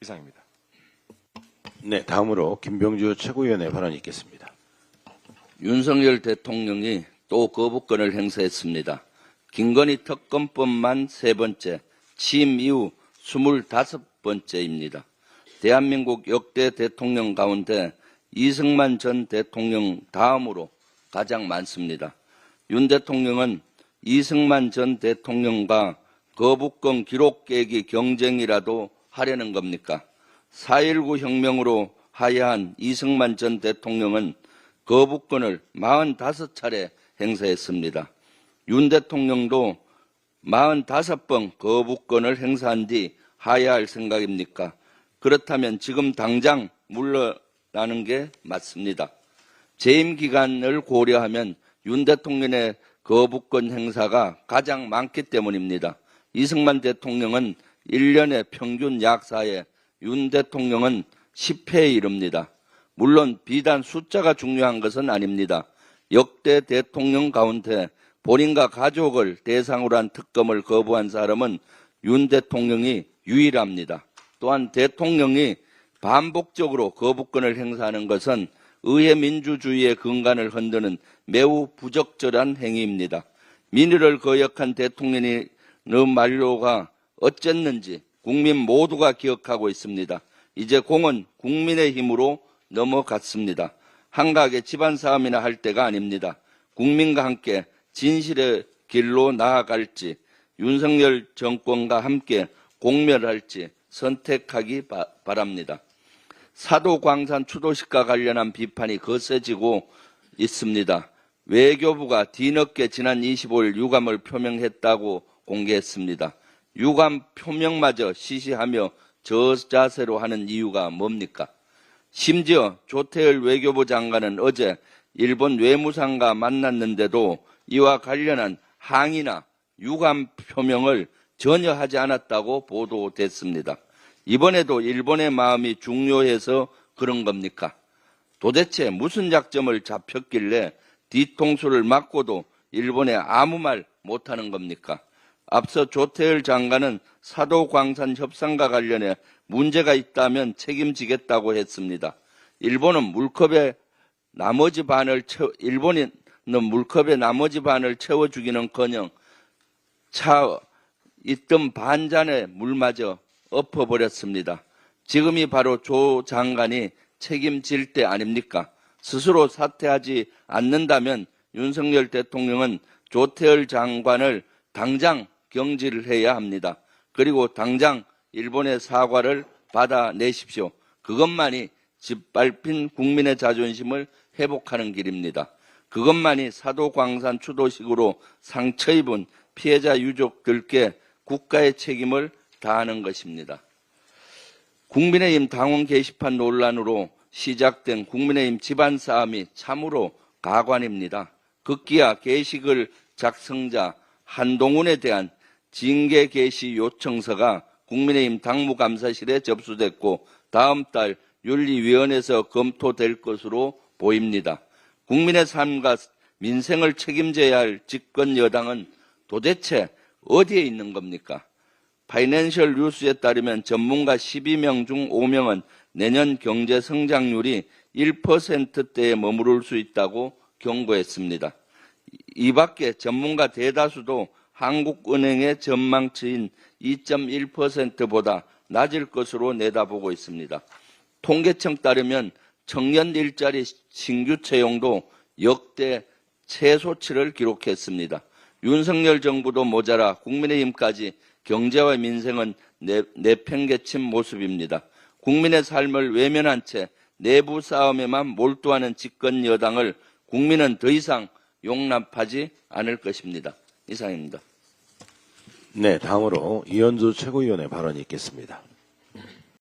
이상입니다. 네, 다음으로 김병주 최고위원의 발언이 있겠습니다. 윤석열 대통령이 또 거부권을 행사했습니다. 김건희 특검법만 3번째, 취임 이후 25번째입니다. 대한민국 역대 대통령 가운데 이승만 전 대통령 다음으로 가장 많습니다. 윤 대통령은 이승만 전 대통령과 거부권 기록 깨기 경쟁이라도 하려는 겁니까? 4.19 혁명으로 하야한 이승만 전 대통령은 거부권을 45차례 행사했습니다. 윤 대통령도 45번 거부권을 행사한 뒤 하야할 생각입니까? 그렇다면 지금 당장 물러나는 게 맞습니다. 재임 기간을 고려하면 윤 대통령의 거부권 행사가 가장 많기 때문입니다. 이승만 대통령은 1년에 평균 약 4회, 윤 대통령은 10회에 이릅니다. 물론 비단 숫자가 중요한 것은 아닙니다. 역대 대통령 가운데 본인과 가족을 대상으로 한 특검을 거부한 사람은 윤 대통령이 유일합니다. 또한 대통령이 반복적으로 거부권을 행사하는 것은 의회 민주주의의 근간을 흔드는 매우 부적절한 행위입니다. 민의를 거역한 대통령의 만료가 어쨌는지 국민 모두가 기억하고 있습니다. 이제 공은 국민의힘으로 넘어갔습니다. 한가하게 집안싸움이나 할 때가 아닙니다. 국민과 함께 진실의 길로 나아갈지 윤석열 정권과 함께 공멸할지 선택하기 바랍니다. 사도광산 추도식과 관련한 비판이 거세지고 있습니다. 외교부가 뒤늦게 지난 25일 유감을 표명했다고 공개했습니다. 유감 표명마저 시시하며 저자세로 하는 이유가 뭡니까? 심지어 조태열 외교부 장관은 어제 일본 외무상과 만났는데도 이와 관련한 항의나 유감 표명을 전혀 하지 않았다고 보도됐습니다. 이번에도 일본의 마음이 중요해서 그런 겁니까? 도대체 무슨 약점을 잡혔길래 뒤통수를 맞고도 일본에 아무 말 못하는 겁니까? 앞서 조태열 장관은 사도광산 협상과 관련해 문제가 있다면 책임지겠다고 했습니다. 일본은 물컵의 나머지 반을 채워주기는커녕 차 있던 반잔의 물마저 엎어버렸습니다. 지금이 바로 조 장관이 책임질 때 아닙니까? 스스로 사퇴하지 않는다면 윤석열 대통령은 조태열 장관을 당장 경질을 해야 합니다. 그리고 당장 일본의 사과를 받아내십시오. 그것만이 짓밟힌 국민의 자존심을 회복하는 길입니다. 그것만이 사도광산 추도식으로 상처 입은 피해자 유족들께 국가의 책임을 다하는 것입니다. 국민의힘 당원 게시판 논란으로 시작된 국민의힘 집안싸움이 참으로 가관입니다. 급기야 게시글 작성자 한동훈에 대한 징계 게시 요청서가 국민의힘 당무감사실에 접수됐고 다음 달 윤리위원회에서 검토될 것으로 보입니다. 국민의 삶과 민생을 책임져야 할 집권 여당은 도대체 어디에 있는 겁니까? 파이낸셜 뉴스에 따르면 전문가 12명 중 5명은 내년 경제 성장률이 1%대에 머무를 수 있다고 경고했습니다. 이 밖에 전문가 대다수도 한국은행의 전망치인 2.1%보다 낮을 것으로 내다보고 있습니다. 통계청 따르면 청년 일자리 신규 채용도 역대 최소치를 기록했습니다. 윤석열 정부도 모자라 국민의힘까지 경제와 민생은 내팽개친 모습입니다. 국민의 삶을 외면한 채 내부 싸움에만 몰두하는 집권 여당을 국민은 더 이상 용납하지 않을 것입니다. 이상입니다. 네, 다음으로 이현주 최고위원의 발언이 있겠습니다.